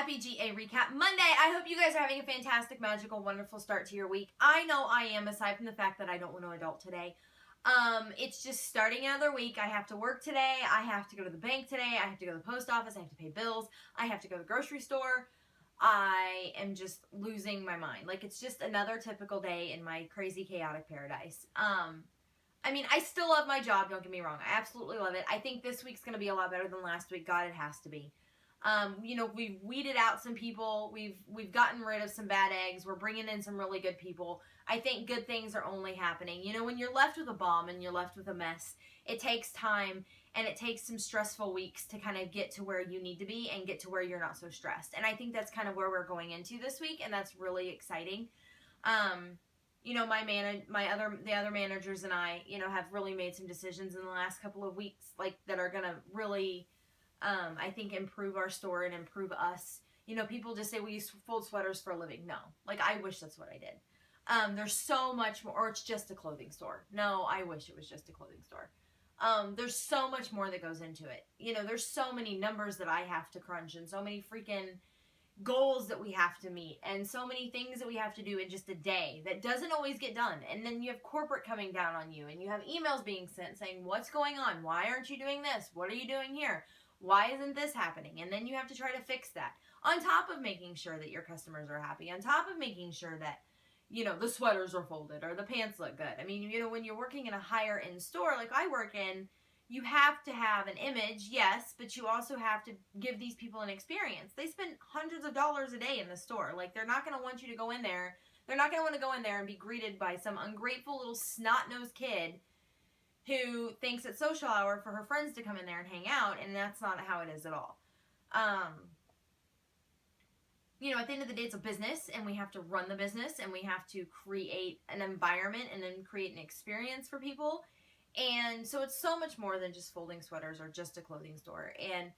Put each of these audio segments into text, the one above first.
Happy GA Recap Monday. I hope you guys are having a fantastic, magical, wonderful start to your week. I know I am, aside from the fact that I don't want to adult today. It's just starting another week. I have to work today. I have to go to the bank today. I have to go to the post office. I have to pay bills. I have to go to the grocery store. I am just losing my mind. Like, it's just another typical day in my crazy, chaotic paradise. I mean, I still love my job, don't get me wrong. I absolutely love it. I think this week's going to be a lot better than last week. God, it has to be. You know, we've weeded out some people. We've gotten rid of some bad eggs. We're bringing in some really good people. I think good things are only happening. You know, when you're left with a bomb and you're left with a mess, it takes time and it takes some stressful weeks to kind of get to where you need to be and get to where you're not so stressed. And I think that's kind of where we're going into this week, and that's really exciting. You know, the other managers and I, you know, have really made some decisions in the last couple of weeks, like, that are gonna really, I think, improve our store and improve us. You know, people just say, we used to fold sweaters for a living. No. Like, I wish that's what I did. There's so much more, or it's just a clothing store. No, I wish it was just a clothing store. There's so much more that goes into it. You know, there's so many numbers that I have to crunch and so many freaking goals that we have to meet and so many things that we have to do in just a day that doesn't always get done. And then you have corporate coming down on you and you have emails being sent saying, what's going on? Why aren't you doing this? What are you doing here? Why isn't this happening? And then you have to try to fix that, on top of making sure that your customers are happy, on top of making sure that, you know, the sweaters are folded or the pants look good. I mean, you know, when you're working in a higher end store like I work in, you have to have an image, yes, but you also have to give these people an experience. They spend hundreds of dollars a day in the store. Like, they're not going to want you to go in there. They're not going to want to go in there and be greeted by some ungrateful little snot-nosed kid who thinks it's social hour for her friends to come in there and hang out, and that's not how it is at all. You know, at the end of the day, it's a business, and we have to run the business, and we have to create an environment and then create an experience for people. And so it's so much more than just folding sweaters or just a clothing store. And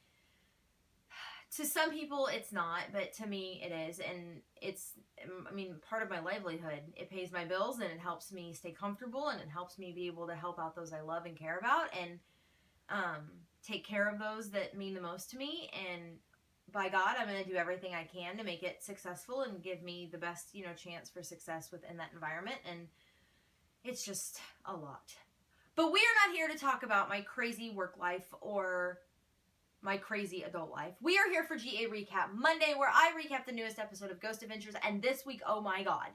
to some people, it's not, but to me, it is. And it's, I mean, part of my livelihood. It pays my bills, and it helps me stay comfortable, and it helps me be able to help out those I love and care about, and take care of those that mean the most to me. And by God, I'm going to do everything I can to make it successful and give me the best, you know, chance for success within that environment. And it's just a lot. But we are not here to talk about my crazy work life or my crazy adult life. We are here for GA Recap Monday, where I recap the newest episode of Ghost Adventures. And this week, oh my God,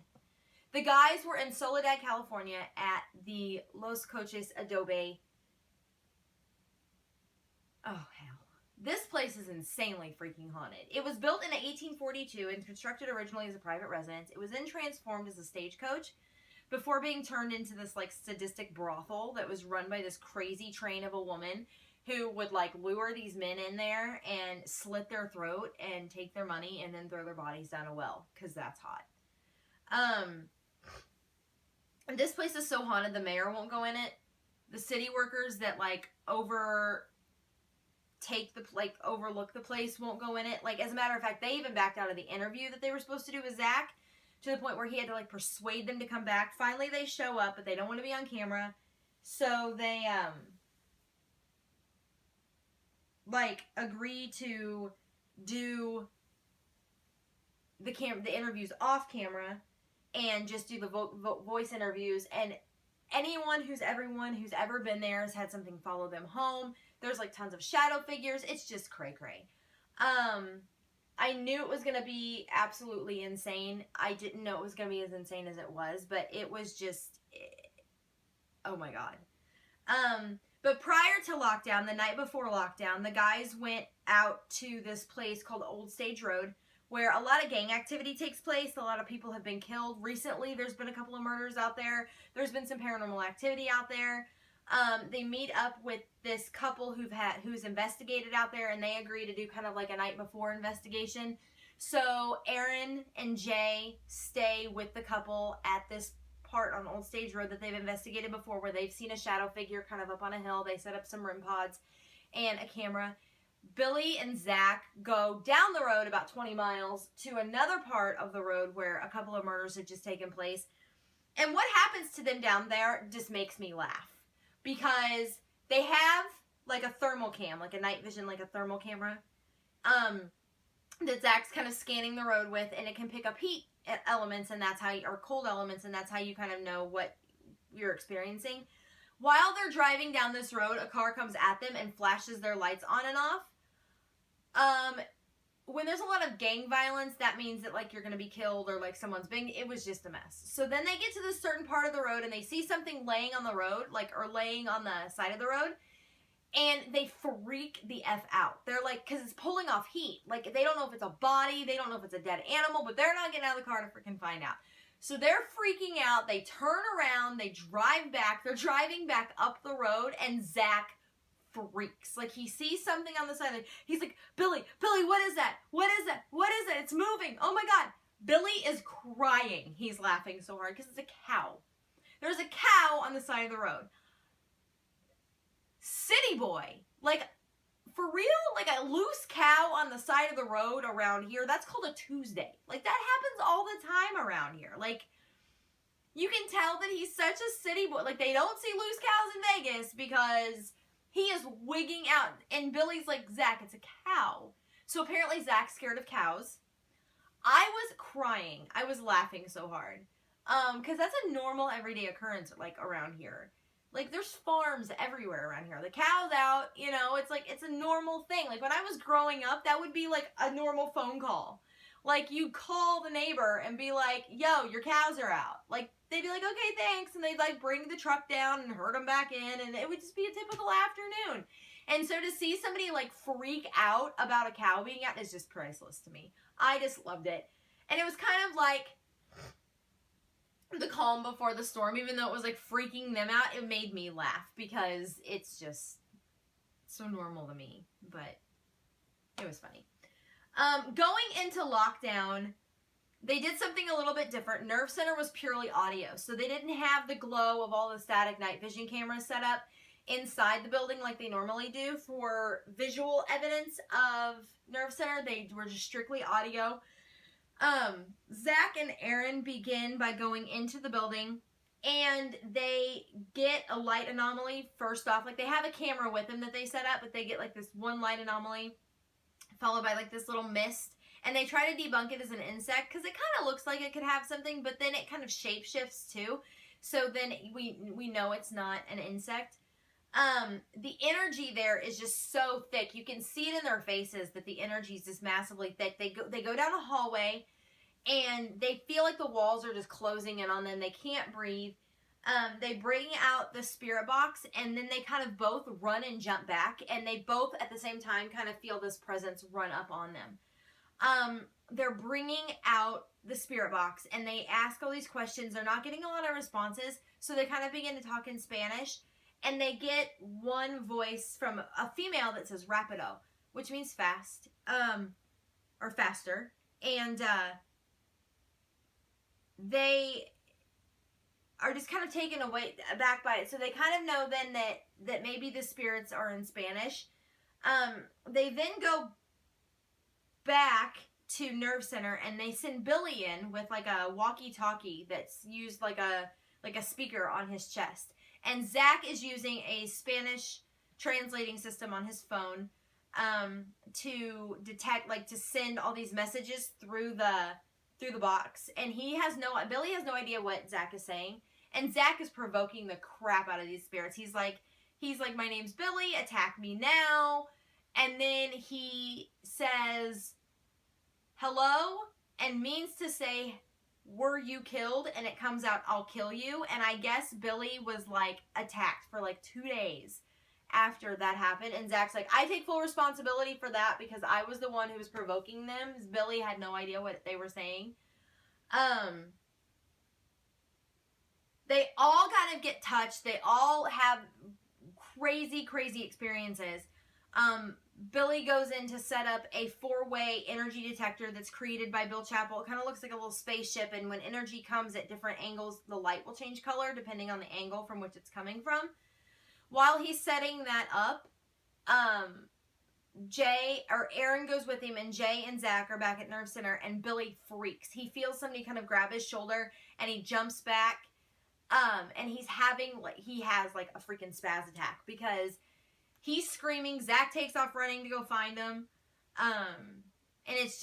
the guys were in Soledad, California at the Los Coches Adobe. Oh, hell. This place is insanely freaking haunted. It was built in 1842 and constructed originally as a private residence. It was then transformed as a stagecoach before being turned into this, like, sadistic brothel that was run by this crazy train of a woman who would, like, lure these men in there and slit their throat and take their money and then throw their bodies down a well, because that's hot. And this place is so haunted, the mayor won't go in it. The city workers that, like, overlook the place won't go in it. Like, as a matter of fact, they even backed out of the interview that they were supposed to do with Zach, to the point where he had to, like, persuade them to come back. Finally, they show up, but they don't want to be on camera. So they, like, agree to do the interviews off camera and just do the voice interviews. And everyone who's ever been there has had something follow them home. There's, like, tons of shadow figures. It's just cray-cray. I knew it was going to be absolutely insane. I didn't know it was going to be as insane as it was, but it was just, oh my God. But prior to lockdown, the night before lockdown, the guys went out to this place called Old Stage Road, where a lot of gang activity takes place. A lot of people have been killed. Recently, there's been a couple of murders out there. There's been some paranormal activity out there. They meet up with this couple who's investigated out there, and they agree to do kind of like a night before investigation. So Aaron and Jay stay with the couple at this part on Old Stage Road that they've investigated before, where they've seen a shadow figure kind of up on a hill. They set up some REM pods and a camera. Billy and Zach go down the road about 20 miles to another part of the road where a couple of murders had just taken place. And what happens to them down there just makes me laugh. Because they have, like, a thermal cam, like a night vision, like a thermal camera. that Zach's kind of scanning the road with, and it can pick up heat elements, and that's how you, or cold elements, and that's how you kind of know what you're experiencing. While they're driving down this road, a car comes at them and flashes their lights on and off. When there's a lot of gang violence, that means that, like, you're going to be killed or, like, someone's being, it was just a mess. So then they get to this certain part of the road and they see something laying on the road, like, or laying on the side of the road, and they freak the F out. They're like, because it's pulling off heat. Like, they don't know if it's a body, they don't know if it's a dead animal, but they're not getting out of the car to freaking find out. So they're freaking out, they turn around, they drive back, they're driving back up the road, and Zach freaks. Like, he sees something on the side of it. He's like, Billy, what is that? What is that? What is it? It's moving. Oh my God. Billy is crying. He's laughing so hard because it's a cow. There's a cow on the side of the road. City boy. Like, for real? Like, a loose cow on the side of the road around here, that's called a Tuesday. Like, that happens all the time around here. Like, you can tell that he's such a city boy. Like, they don't see loose cows in Vegas because he is wigging out. And Billy's like, Zach, it's a cow. So apparently Zach's scared of cows. I was crying. I was laughing so hard. Because that's a normal everyday occurrence, like, around here. Like, there's farms everywhere around here. The cow's out, you know, it's like, it's a normal thing. Like, when I was growing up, that would be like a normal phone call. Like, you call the neighbor and be like, yo, your cows are out. Like, they'd be like, okay, thanks. And they'd, like, bring the truck down and herd them back in. And it would just be a typical afternoon. And so to see somebody, like, freak out about a cow being out is just priceless to me. I just loved it. And it was kind of like the calm before the storm. Even though it was, like, freaking them out, it made me laugh. Because it's just so normal to me. But it was funny. Going into lockdown, they did something a little bit different. Nerve Center was purely audio, so they didn't have the glow of all the static night vision cameras set up inside the building like they normally do for visual evidence of Nerve Center. They were just strictly audio. Zach and Aaron begin by going into the building, and they get a light anomaly first off. Like, they have a camera with them that they set up, but they get, like, this one light anomaly followed by, like, this little mist, and they try to debunk it as an insect because it kind of looks like it could have something, but then it kind of shapeshifts too, so then we know it's not an insect. The energy there is just so thick. You can see it in their faces that the energy is just massively thick. They go down a hallway, and they feel like the walls are just closing in on them. They can't breathe. They bring out the spirit box, and then they kind of both run and jump back, and they both at the same time kind of feel this presence run up on them. They're bringing out the spirit box, and they ask all these questions. They're not getting a lot of responses, so they kind of begin to talk in Spanish, and they get one voice from a female that says rapido, which means fast, or faster, and they are just kind of taken aback by it. So they kind of know then that maybe the spirits are in Spanish. They then go back to Nerve Center, and they send Billy in with, like, a walkie-talkie that's used like a speaker on his chest. And Zach is using a Spanish translating system on his phone to detect, like, to send all these messages through the box. And Billy has no idea what Zach is saying. And Zach is provoking the crap out of these spirits. He's like, my name's Billy, attack me now. And then he says, hello, and means to say, were you killed? And it comes out, I'll kill you. And I guess Billy was, like, attacked for, like, 2 days after that happened. And Zach's like, I take full responsibility for that because I was the one who was provoking them. Billy had no idea what they were saying. They all kind of get touched. They all have crazy experiences. Billy goes in to set up a 4-way energy detector that's created by Bill Chappell. It kind of looks like a little spaceship, and when energy comes at different angles, the light will change color depending on the angle from which it's coming from. While he's setting that up, Aaron goes with him, and Jay and Zach are back at Nerve Center, and Billy freaks. He feels somebody kind of grab his shoulder, and he jumps back, and he has like a freaking spaz attack because he's screaming. Zach takes off running to go find him, And it's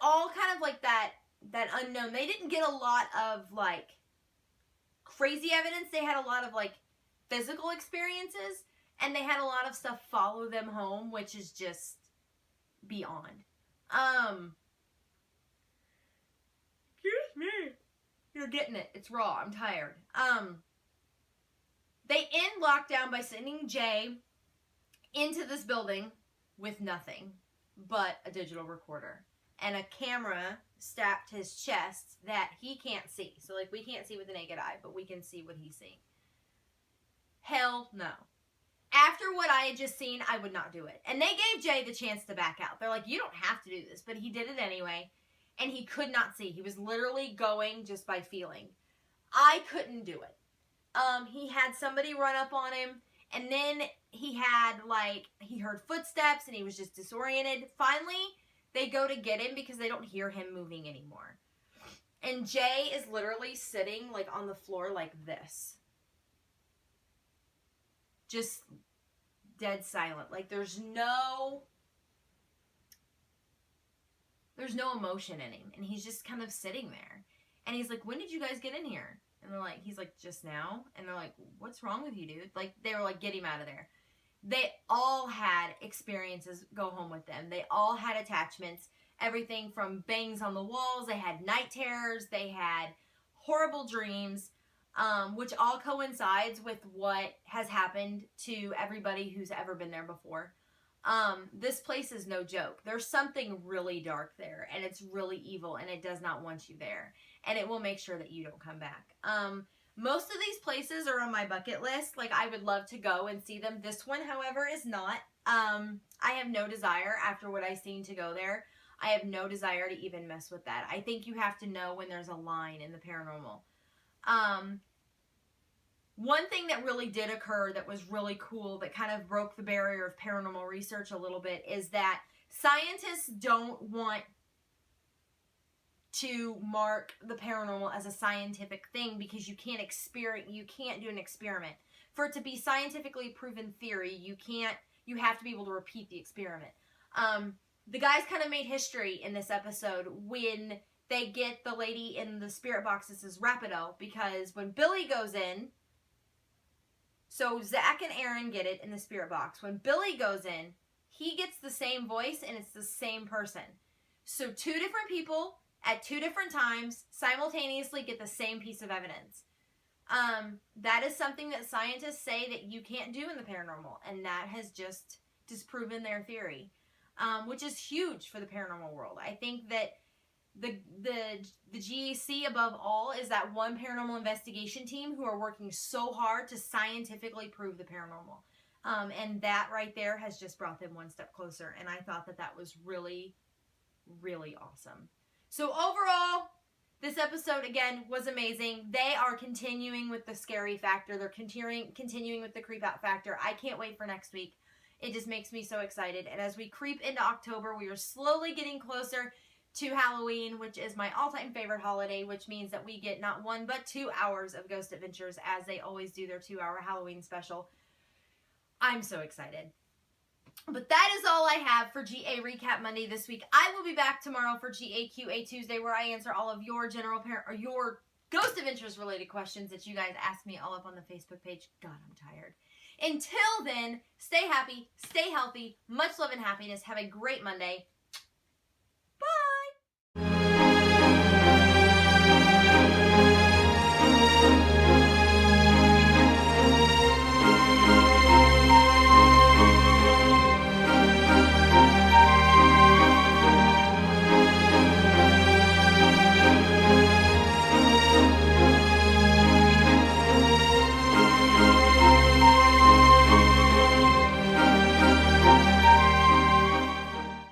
all kind of like that unknown. They didn't get a lot of like crazy evidence. They had a lot of like physical experiences, and they had a lot of stuff follow them home, which is just beyond. Excuse me. You're getting it. It's raw. I'm tired. They end lockdown by sending Jay into this building with nothing but a digital recorder and a camera strapped to his chest that he can't see. So, like, we can't see with the naked eye, but we can see what he's seeing. Hell no. After what I had just seen, I would not do it. And they gave Jay the chance to back out. They're like, you don't have to do this. But he did it anyway. And he could not see. He was literally going just by feeling. I couldn't do it. He had somebody run up on him. And then he heard footsteps and he was just disoriented. Finally, they go to get him because they don't hear him moving anymore. And Jay is literally sitting like on the floor like this. Just dead silent. Like there's no emotion in him. And he's just kind of sitting there. And he's like, when did you guys get in here? And they're like, he's like, just now. And they're like, what's wrong with you, dude? Like, they were like, get him out of there. They all had experiences go home with them. They all had attachments. Everything from bangs on the walls. They had night terrors. They had horrible dreams, which all coincides with what has happened to everybody who's ever been there before. This place is no joke. There's something really dark there, and it's really evil, and it does not want you there. And it will make sure that you don't come back. Most of these places are on my bucket list. Like, I would love to go and see them. This one, however, is not. I have no desire, after what I've seen, to go there. I have no desire to even mess with that. I think you have to know when there's a line in the paranormal. One thing that really did occur that was really cool, that kind of broke the barrier of paranormal research a little bit, is that scientists don't want to mark the paranormal as a scientific thing because you can't do an experiment. For it to be scientifically proven theory, you have to be able to repeat the experiment. The guys kind of made history in this episode when they get the lady in the spirit box that says Rapido, because when Billy goes in, so Zach and Aaron get it in the spirit box. When Billy goes in, he gets the same voice and it's the same person. So two different people at two different times simultaneously get the same piece of evidence. That is something that scientists say that you can't do in the paranormal, and that has just disproven their theory, which is huge for the paranormal world. I think that the GAC above all is that one paranormal investigation team who are working so hard to scientifically prove the paranormal. And that right there has just brought them one step closer. And I thought that was really, really awesome. So overall, this episode, again, was amazing. They are continuing with the scary factor. They're continuing with the creep out factor. I can't wait for next week. It just makes me so excited. And as we creep into October, we are slowly getting closer to Halloween, which is my all-time favorite holiday, which means that we get not 1 but 2 hours of Ghost Adventures, as they always do their 2-hour Halloween special. I'm so excited. But that is all I have for GA Recap Monday this week. I will be back tomorrow for GAQA Tuesday, where I answer all of your your Ghost Adventures related questions that you guys ask me all up on the Facebook page. God, I'm tired. Until then, stay happy, stay healthy, much love and happiness. Have a great Monday.